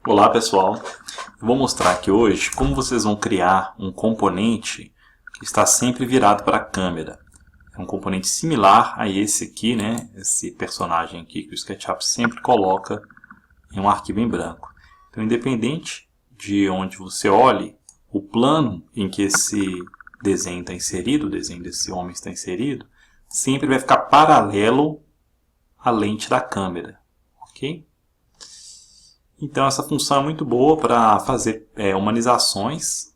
Olá pessoal, eu vou mostrar aqui hoje como vocês vão criar um componente que está sempre virado para a câmera. É um componente similar a esse aqui, né? Esse personagem aqui que o SketchUp sempre coloca em um arquivo em branco. Então, independente de onde você olhe, o plano em que esse desenho está inserido, o desenho desse homem está inserido, sempre vai ficar paralelo à lente da câmera, ok? Então essa função é muito boa para fazer humanizações,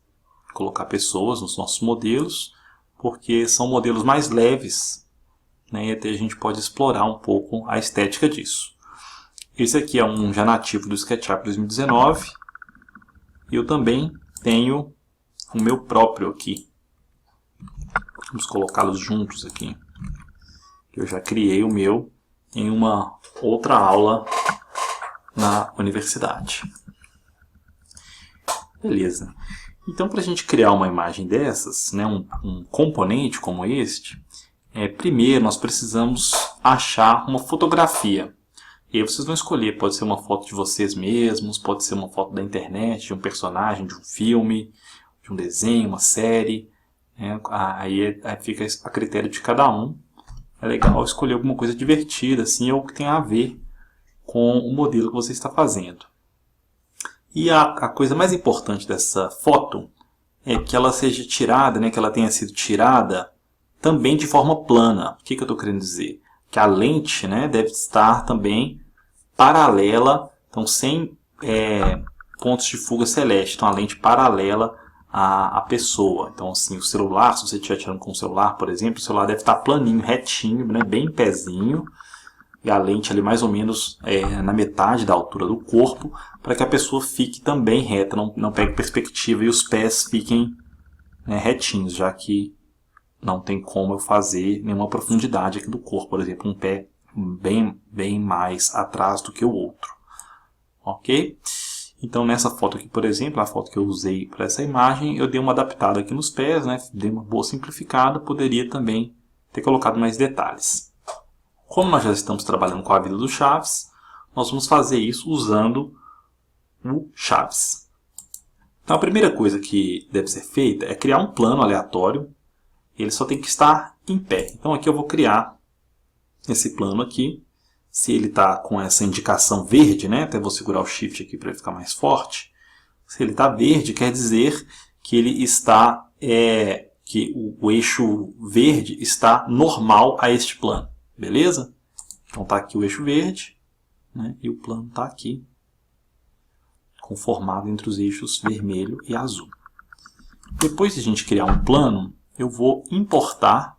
colocar pessoas nos nossos modelos, porque são modelos mais leves, né, e até a gente pode explorar um pouco a estética disso. Esse aqui é um já nativo do SketchUp 2019, e eu também tenho o meu próprio aqui. Vamos colocá-los juntos aqui. Eu já criei o meu em uma outra aula na universidade. Beleza. Então, para a gente criar uma imagem dessas, né, um componente como este, primeiro nós precisamos achar uma fotografia. E aí vocês vão escolher, pode ser uma foto de vocês mesmos, pode ser uma foto da internet, de um personagem, de um filme, de um desenho, uma série. Aí fica a critério de cada um. É legal escolher alguma coisa divertida, assim, ou que tenha a ver com o modelo que você está fazendo. E a coisa mais importante dessa foto é que ela seja tirada, né, que ela tenha sido tirada também de forma plana. O que eu estou querendo dizer? Que a lente, né, deve estar também paralela, então sem pontos de fuga celeste. Então a lente paralela à pessoa. Então assim, o celular, se você estiver tirando com o celular, por exemplo, o celular deve estar planinho, retinho, né, bem em pezinho. E a lente ali mais ou menos na metade da altura do corpo, para que a pessoa fique também reta, não pegue perspectiva e os pés fiquem, né, retinhos, já que não tem como eu fazer nenhuma profundidade aqui do corpo, por exemplo, um pé bem mais atrás do que o outro. Ok? Então nessa foto aqui, por exemplo, a foto que eu usei para essa imagem, eu dei uma adaptada aqui nos pés, né, dei uma boa simplificada, poderia também ter colocado mais detalhes. Como nós já estamos trabalhando com a vida do Chaves, nós vamos fazer isso usando o Chaves. Então a primeira coisa que deve ser feita é criar um plano aleatório. Ele só tem que estar em pé. Então aqui eu vou criar esse plano aqui. Se ele está com essa indicação verde, né? Até vou segurar o Shift aqui para ele ficar mais forte. Se ele está verde, quer dizer que ele está, que o eixo verde está normal a este plano. Beleza? Então está aqui o eixo verde, né, e o plano está aqui, conformado entre os eixos vermelho e azul. Depois de a gente criar um plano, eu vou importar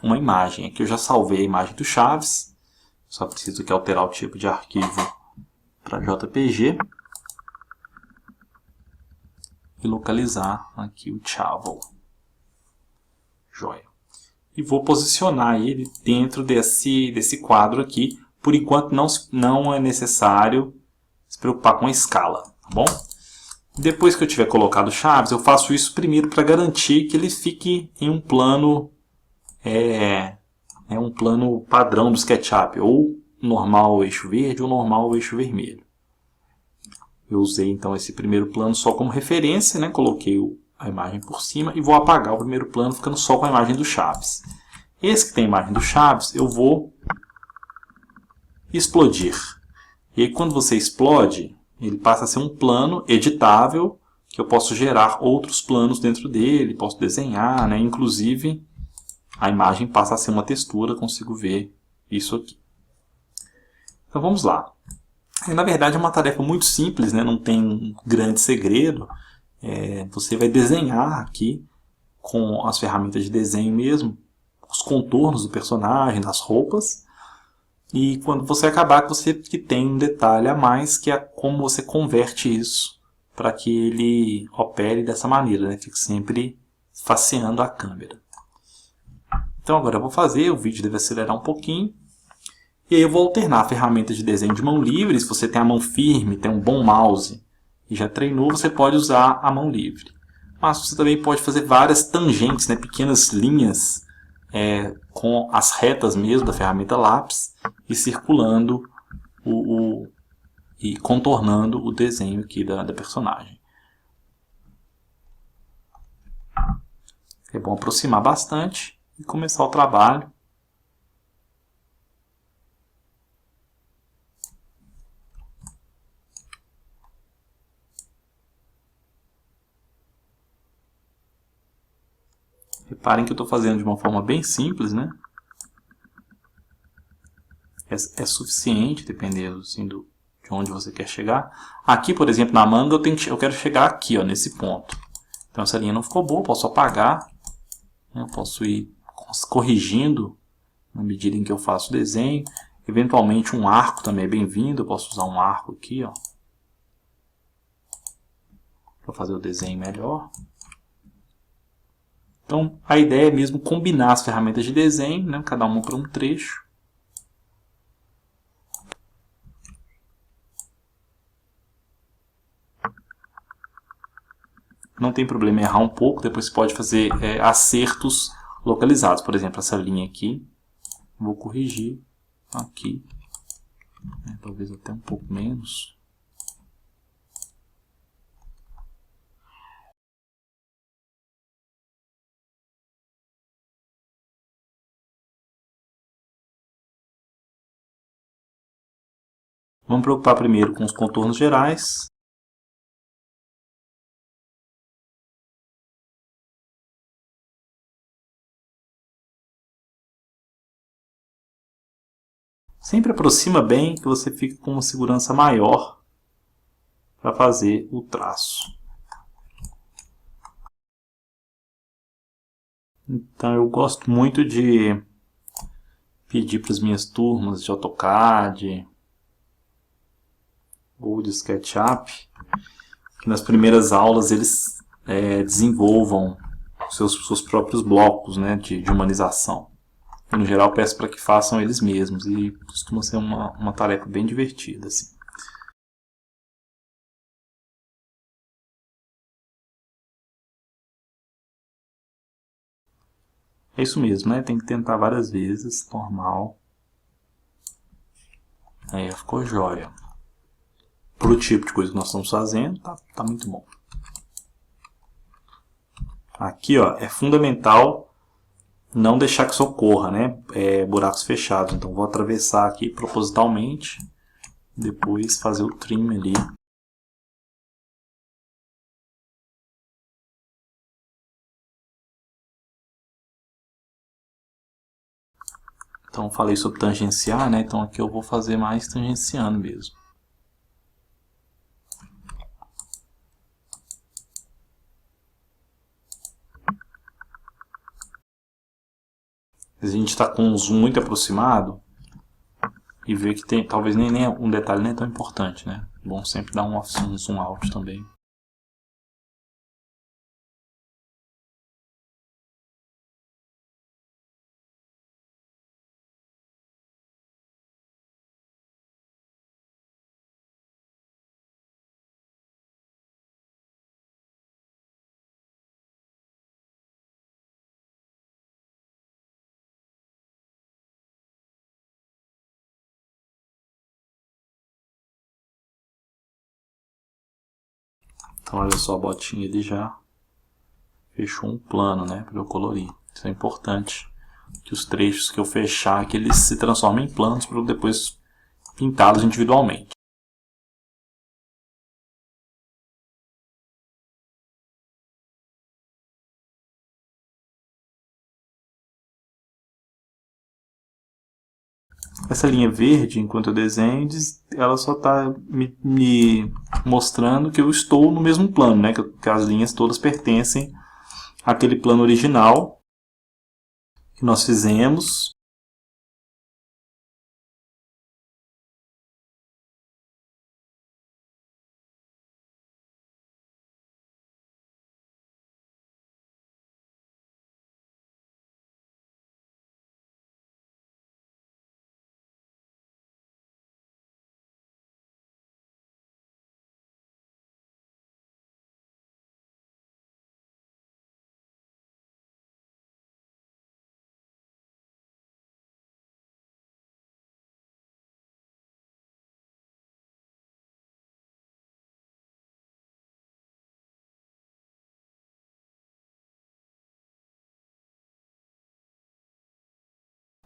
uma imagem. Aqui eu já salvei a imagem do Chaves, só preciso aqui alterar o tipo de arquivo para JPG e localizar aqui o Chavel. Joia. E vou posicionar ele dentro desse quadro aqui. Por enquanto não é necessário se preocupar com a escala, tá bom? Depois que eu tiver colocado Chaves, eu faço isso primeiro para garantir que ele fique em um plano um plano padrão do SketchUp, ou normal eixo verde ou normal eixo vermelho. Eu usei então esse primeiro plano só como referência, né? Coloquei a imagem por cima e vou apagar o primeiro plano ficando só com a imagem do Chaves. Esse que tem a imagem do Chaves eu vou explodir. E aí quando você explode, ele passa a ser um plano editável, que eu posso gerar outros planos dentro dele, posso desenhar, né? Inclusive a imagem passa a ser uma textura, consigo ver isso aqui. Então vamos lá. Na verdade é uma tarefa muito simples, né? Não tem um grande segredo. Você vai desenhar aqui com as ferramentas de desenho mesmo, os contornos do personagem, das roupas, e quando você acabar, você que tem um detalhe a mais, que é como você converte isso para que ele opere dessa maneira, né? Fique sempre faceando a câmera. Então agora eu vou fazer, o vídeo deve acelerar um pouquinho, e aí eu vou alternar a ferramenta de desenho de mão livre. Se você tem a mão firme, tem um bom mouse e já treinou, você pode usar a mão livre. Mas você também pode fazer várias tangentes, né, pequenas linhas com as retas mesmo da ferramenta lápis e circulando e contornando o desenho aqui da personagem. É bom aproximar bastante e começar o trabalho. Reparem que eu estou fazendo de uma forma bem simples, né? É suficiente, dependendo assim, de onde você quer chegar. Aqui, por exemplo, na manga, eu quero chegar aqui, ó, nesse ponto. Então essa linha não ficou boa, eu posso apagar. Eu posso ir corrigindo na medida em que eu faço o desenho. Eventualmente um arco também é bem-vindo, eu posso usar um arco aqui, ó, para fazer o desenho melhor. Então a ideia é mesmo combinar as ferramentas de desenho, né, cada uma para um trecho. Não tem problema errar um pouco, depois você pode fazer acertos localizados. Por exemplo, essa linha aqui, vou corrigir aqui, talvez até um pouco menos. Vamos preocupar primeiro com os contornos gerais. Sempre aproxima bem, que você fica com uma segurança maior para fazer o traço. Então eu gosto muito de pedir para as minhas turmas de AutoCAD ou de SketchUp que nas primeiras aulas eles desenvolvam seus próprios blocos, né, de humanização. Eu, no geral, peço para que façam eles mesmos e costuma ser uma tarefa bem divertida. Assim. É isso mesmo, né? Tem que tentar várias vezes, normal. Aí ficou jóia. Para o tipo de coisa que nós estamos fazendo, tá muito bom. Aqui, ó, é fundamental não deixar que isso ocorra, né? Buracos fechados. Então vou atravessar aqui propositalmente, depois fazer o trim ali. Então falei sobre tangenciar, né? Então aqui eu vou fazer mais tangenciando mesmo. Se a gente está com um zoom muito aproximado e vê que tem, talvez nem um detalhe nem é tão importante, né? Bom sempre dar um zoom out também. Então olha só a botinha ali já fechou um plano, né? Para eu colorir. Isso é importante. Que os trechos que eu fechar, que eles se transformem em planos para eu depois pintá-los individualmente. Essa linha verde, enquanto eu desenho, ela só está me mostrando que eu estou no mesmo plano, né? Que as linhas todas pertencem àquele plano original que nós fizemos.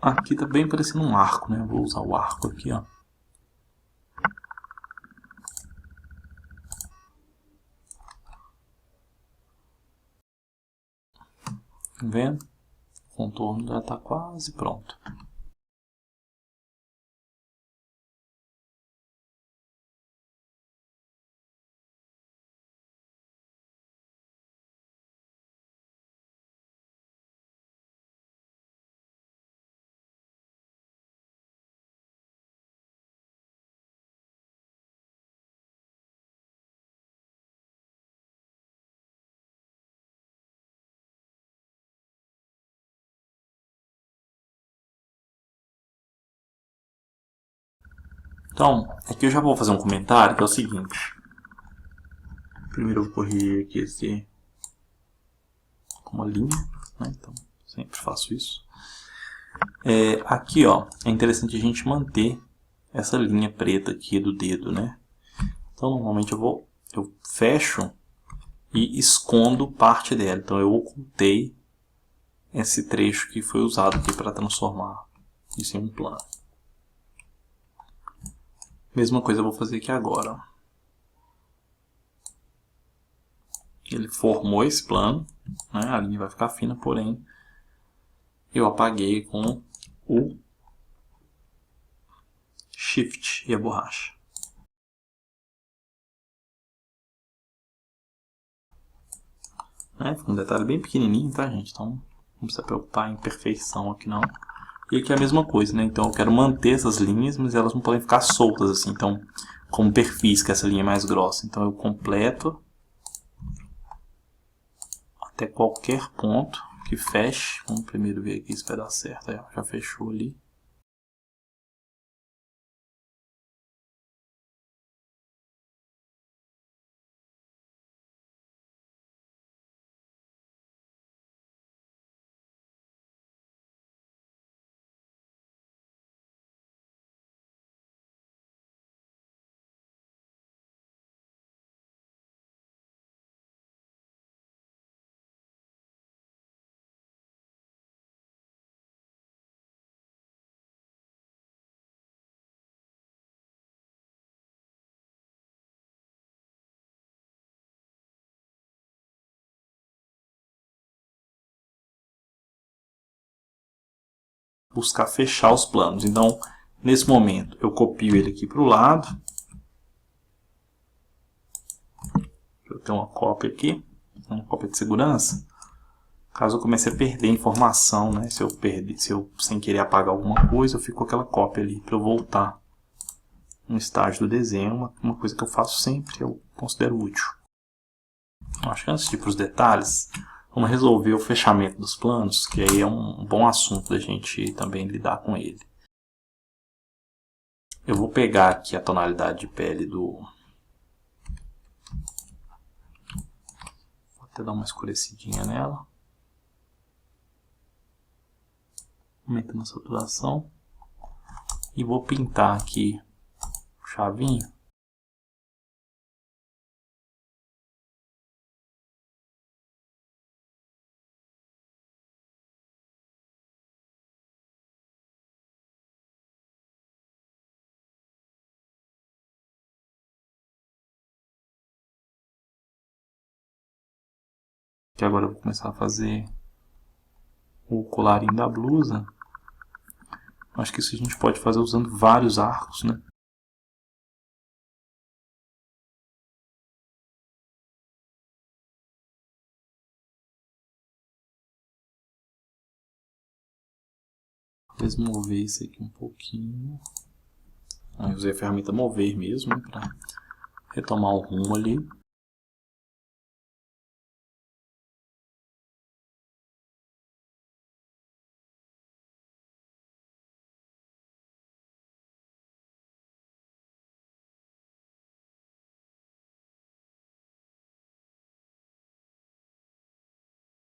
Aqui tá bem parecendo um arco, né? Eu vou usar o arco aqui, ó. Tá vendo? O contorno já tá quase pronto. Então, aqui eu já vou fazer um comentário que é o seguinte. Primeiro eu vou corrigir aqui esse com uma linha, né? Então sempre faço isso. Aqui, ó, é interessante a gente manter essa linha preta aqui do dedo, né? Então normalmente eu fecho e escondo parte dela. Então eu ocultei esse trecho que foi usado aqui para transformar isso em um plano. Mesma coisa eu vou fazer aqui agora. Ele formou esse plano, né? A linha vai ficar fina, porém eu apaguei com o Shift e a borracha. Fica um detalhe bem pequenininho, tá, gente? Então não precisa preocupar em perfeição aqui não. E aqui é a mesma coisa, né? Então eu quero manter essas linhas, mas elas não podem ficar soltas assim. Então, como perfis, que essa linha é mais grossa. Então eu completo até qualquer ponto que feche. Vamos primeiro ver aqui se vai dar certo. Aí, ó, já fechou ali. Buscar fechar os planos. Então, nesse momento, eu copio ele aqui para o lado. Eu tenho uma cópia aqui, uma cópia de segurança. Caso eu comece a perder informação, né? Se eu sem querer apagar alguma coisa, eu fico com aquela cópia ali para eu voltar no estágio do desenho. Uma coisa que eu faço sempre, eu considero útil. Acho que antes de ir para os detalhes, vamos resolver o fechamento dos planos, que aí é um bom assunto da gente também lidar com ele. Eu vou pegar aqui a tonalidade de pele do... Vou até dar uma escurecidinha nela. Aumentando a saturação. E vou pintar aqui o chavinho. Que agora eu vou começar a fazer o colarinho da blusa. Acho que isso a gente pode fazer usando vários arcos, né? Talvez mover isso aqui um pouquinho. Eu usei a ferramenta mover mesmo, né, para retomar o rumo ali.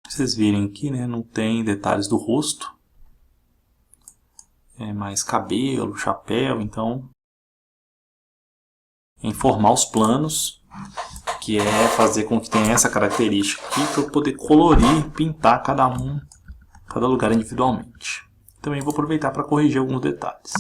Vocês virem aqui, né, não tem detalhes do rosto. É mais cabelo, chapéu, então... Informar os planos, que é fazer com que tenha essa característica aqui para eu poder colorir, pintar cada lugar individualmente. também vou aproveitar para corrigir alguns detalhes.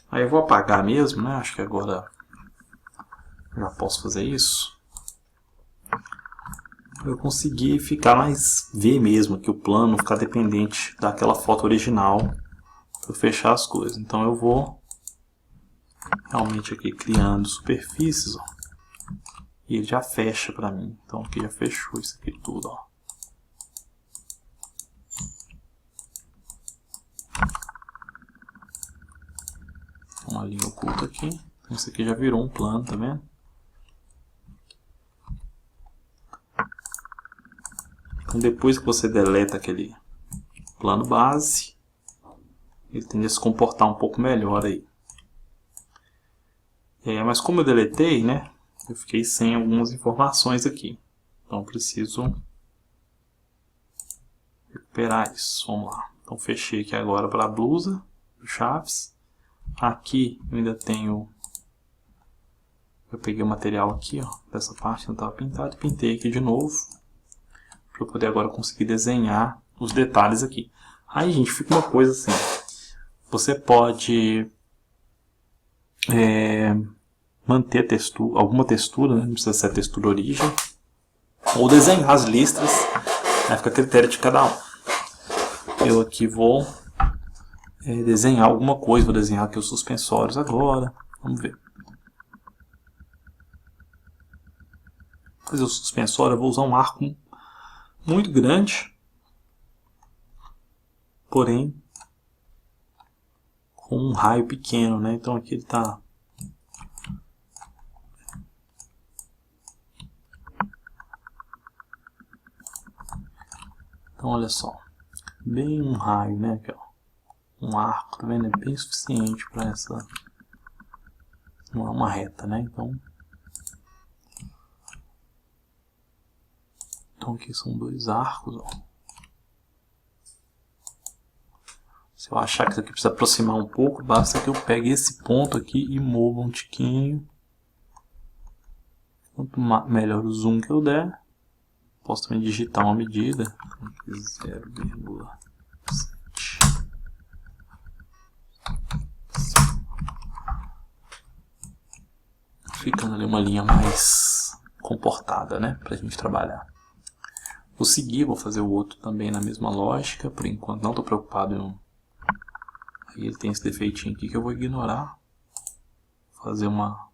Aí eu vou apagar mesmo, né? Acho que agora já posso fazer isso. Eu consegui ver mesmo que o plano ficar dependente daquela foto original para fechar as coisas. Então eu vou realmente aqui criando superfícies, ó, e ele já fecha para mim. Então aqui já fechou isso aqui tudo, ó. Uma linha oculta aqui. Então isso aqui já virou um plano, tá vendo? Então depois que você deleta aquele plano base, ele tende a se comportar um pouco melhor aí. Mas como eu deletei, né, eu fiquei sem algumas informações aqui. Então preciso recuperar isso. Vamos lá. Então fechei aqui agora para a blusa do Chaves. Aqui eu ainda tenho... Eu peguei o material aqui, ó, dessa parte não estava pintado, e pintei aqui de novo, para eu poder agora conseguir desenhar os detalhes aqui. Aí, gente, fica uma coisa assim, você pode manter a textura, alguma textura, né? Não precisa ser a textura origem, ou desenhar as listras, aí fica a critério de cada um. Eu aqui vou desenhar alguma coisa, vou desenhar aqui os suspensórios agora, vamos ver. Fazer o suspensório, eu vou usar um arco muito grande, porém com um raio pequeno, né? Então aqui ele está... Então olha só, bem um raio, né? Aqui, ó. Um arco, tá vendo? É bem suficiente para essa... Não é uma reta, né? Então aqui são dois arcos, ó. Se eu achar que isso aqui precisa aproximar um pouco, basta que eu pegue esse ponto aqui e mova um tiquinho. Quanto melhor o zoom que eu der, posso também digitar uma medida. 0,7. Ficando ali uma linha mais comportada, né? Pra gente trabalhar. Vou seguir, vou fazer o outro também na mesma lógica. Por enquanto não estou preocupado em... Aí ele tem esse defeitinho aqui que eu vou ignorar. Fazer uma...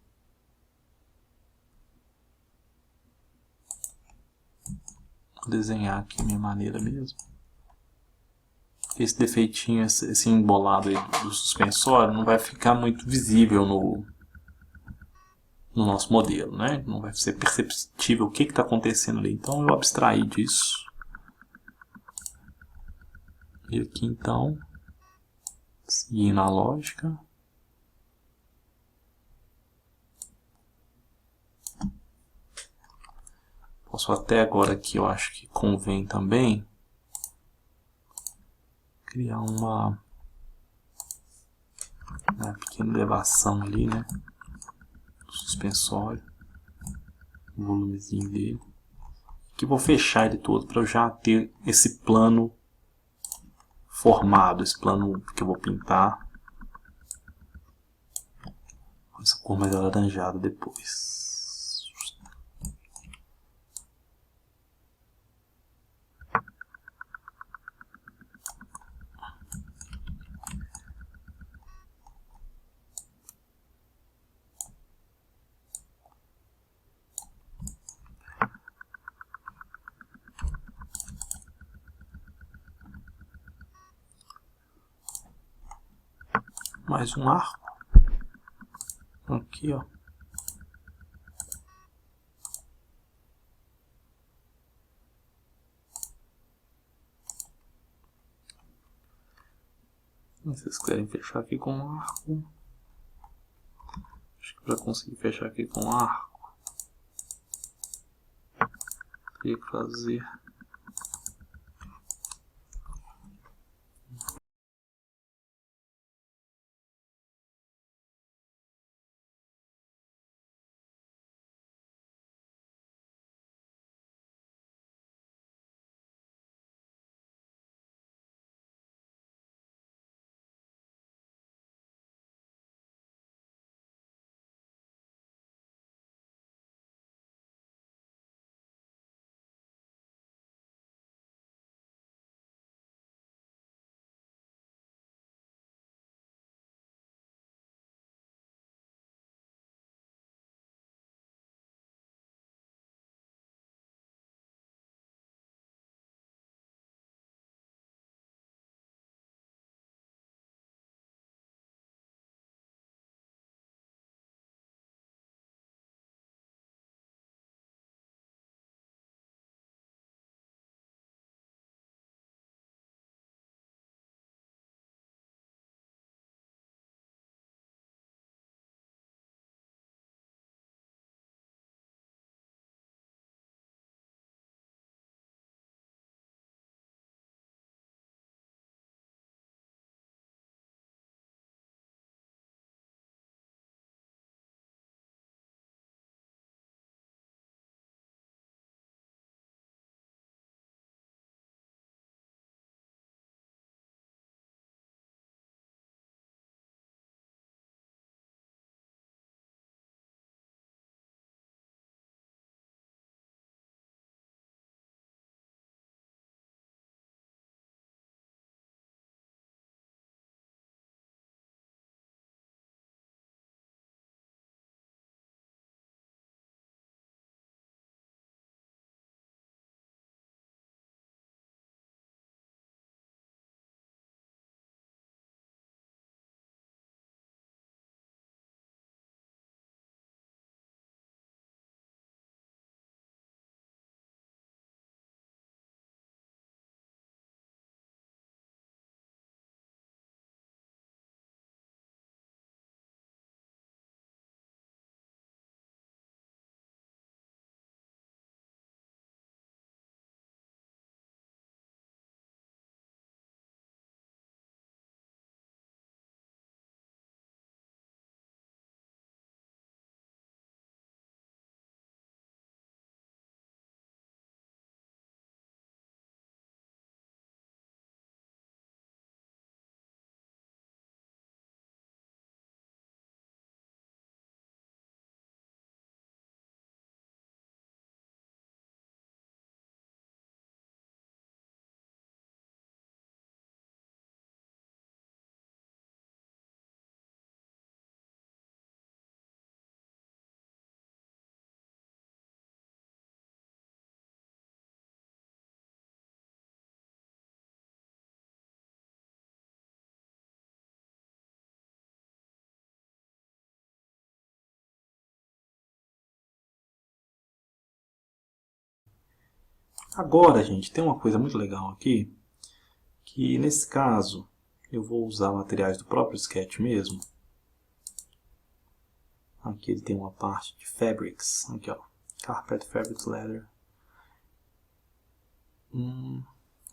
Vou desenhar aqui a minha maneira mesmo. Esse defeitinho, esse embolado aí do suspensório não vai ficar muito visível no nosso modelo, né? Não vai ser perceptível o que está acontecendo ali. Então eu abstraí disso. E aqui então, seguindo a lógica, posso até agora aqui, eu acho que convém também criar uma pequena elevação ali, né? Do suspensório, o volumezinho dele. Aqui vou fechar ele todo para eu já ter esse plano formado, esse plano que eu vou pintar com essa cor mais alaranjada depois. mais um arco. Aqui, ó. Vocês querem fechar aqui com um arco? Acho que para conseguir fechar aqui com um arco, teria que fazer agora, gente, tem uma coisa muito legal aqui, que nesse caso eu vou usar materiais do próprio Sketch mesmo. Aqui ele tem uma parte de fabrics, aqui ó, carpet, fabrics, leather.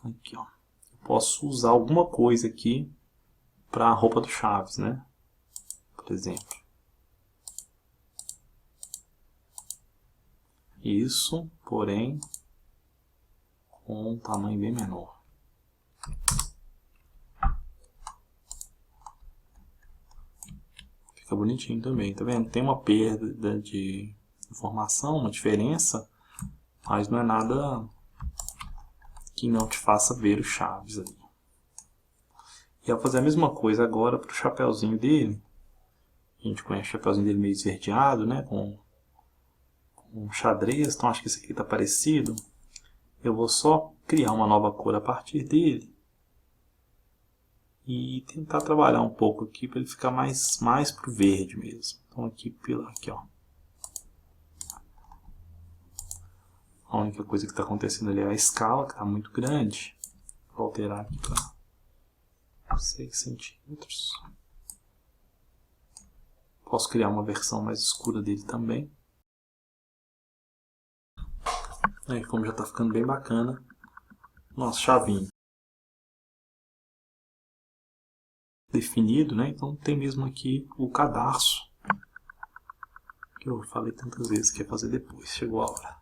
Aqui ó, eu posso usar alguma coisa aqui para a roupa do Chaves, né? Por exemplo. Isso, porém, com um tamanho bem menor. Fica bonitinho também, tá vendo? Tem uma perda de informação, uma diferença, mas não é nada que não te faça ver o Chaves ali. E eu vou fazer a mesma coisa agora para o chapéuzinho dele. A gente conhece o chapéuzinho dele meio esverdeado, né? Com xadrez, então acho que esse aqui está parecido. Eu vou só criar uma nova cor a partir dele. e tentar trabalhar um pouco aqui para ele ficar mais pro verde mesmo. Então aqui, ó. A única coisa que está acontecendo ali é a escala, que está muito grande. Vou alterar aqui para 6 centímetros. Posso criar uma versão mais escura dele também. Aí, como já está ficando bem bacana, nosso chavinho definido, né? Então tem mesmo aqui o cadarço, que eu falei tantas vezes que ia fazer depois, chegou a hora.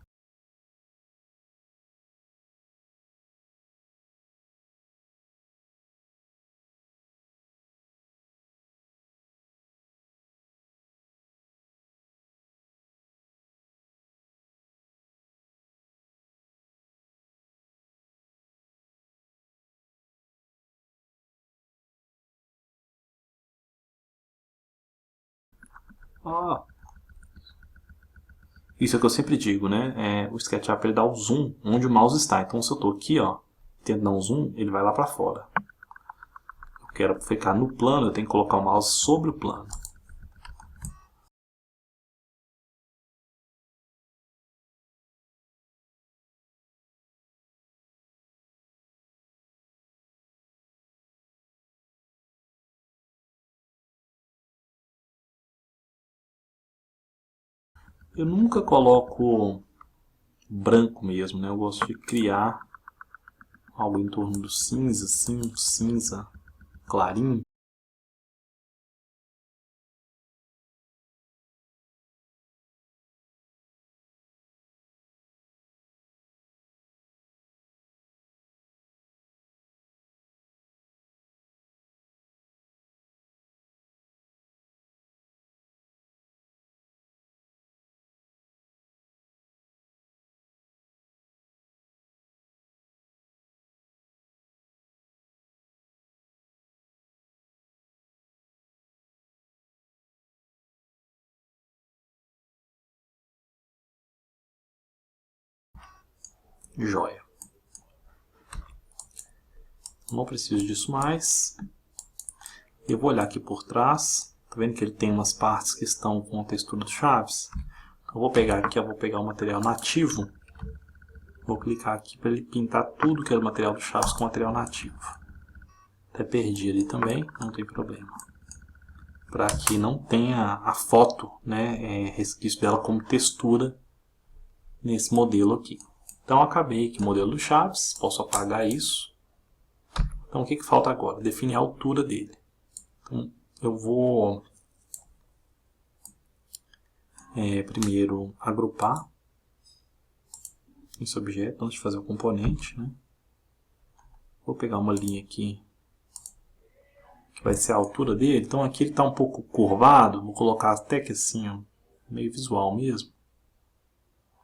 Ó, isso é o que eu sempre digo, né? O SketchUp ele dá o zoom onde o mouse está. Então se eu estou aqui, ó, tento dar um zoom, ele vai lá para fora. Eu quero ficar no plano, eu tenho que colocar o mouse sobre o plano. Eu nunca coloco branco mesmo, né? Eu gosto de criar algo em torno do cinza, assim, um cinza clarinho. Joia. Não preciso disso mais. Eu vou olhar aqui por trás. Tá vendo que ele tem umas partes que estão com a textura do Chaves? Eu vou pegar aqui, eu vou pegar o material nativo. Vou clicar aqui para ele pintar tudo que é o material do Chaves com material nativo. Até perdi ali também, não tem problema. Para que não tenha a foto, né, resquício dela como textura nesse modelo aqui. Então acabei aqui o modelo do Chaves, posso apagar isso. Então o que falta agora? Definir a altura dele. Então eu vou primeiro agrupar esse objeto antes de fazer o componente, né? Vou pegar uma linha aqui que vai ser a altura dele. Então aqui ele está um pouco curvado, vou colocar até que assim, ó, meio visual mesmo.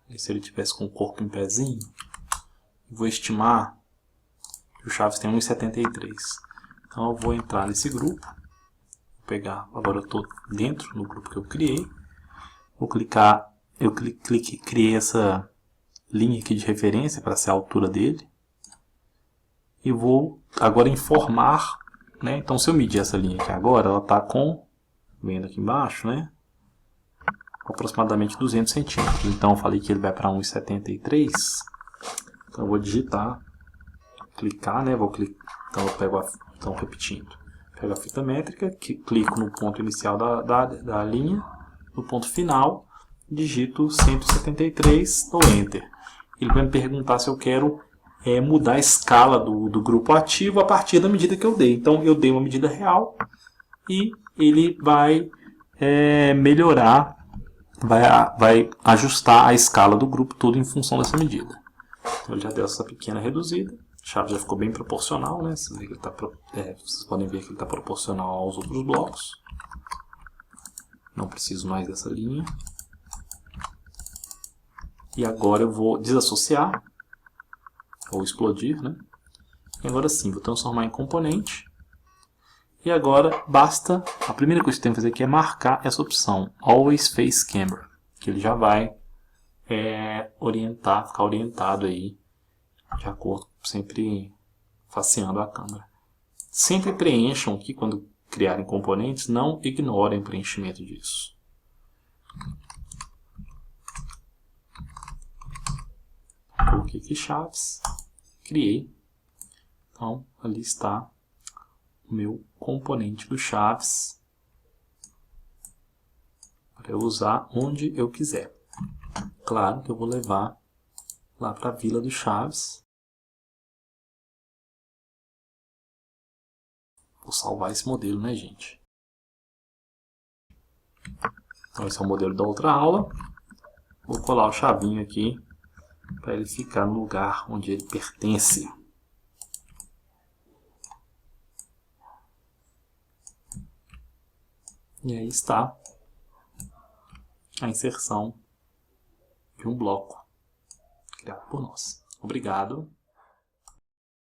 E se ele tivesse com o corpo em pezinho, vou estimar que o Chaves tem 1,73. Então eu vou entrar nesse grupo, vou pegar, agora eu estou dentro no grupo que eu criei, vou clicar, criei essa linha aqui de referência para ser a altura dele, e vou agora informar, né? Então se eu medir essa linha aqui agora, ela está com, vendo aqui embaixo, né? Aproximadamente 200 centímetros. Então eu falei que ele vai para 1,73. Então eu vou digitar, clicar, né? Então eu pego então repetindo, pego a fita métrica, clico no ponto inicial da linha, no ponto final, digito 173, dou Enter. Ele vai me perguntar se eu quero mudar a escala do grupo ativo a partir da medida que eu dei. Então eu dei uma medida real e ele vai melhorar, vai ajustar a escala do grupo todo em função dessa medida. Então ele já deu essa pequena reduzida. A chave já ficou bem proporcional, né? Vocês podem ver que ele está proporcional aos outros blocos. Não preciso mais dessa linha. E agora eu vou desassociar, ou explodir, né? E agora sim, vou transformar em componente. E agora basta, a primeira coisa que tem que fazer aqui é marcar essa opção, Always Face Camera, que ele já vai ficar orientado aí, de acordo, sempre faceando a câmera. Sempre preencham aqui quando criarem componentes, não ignorem o preenchimento disso. Coloquei aqui chaves, criei. Então, ali está o meu componente do chaves para eu usar onde eu quiser. Claro que eu vou levar lá para a Vila do Chaves. Vou salvar esse modelo, né, gente? Então, esse é o modelo da outra aula. Vou colar o chavinho aqui para ele ficar no lugar onde ele pertence. E aí está a inserção de um bloco criado por nós. Obrigado.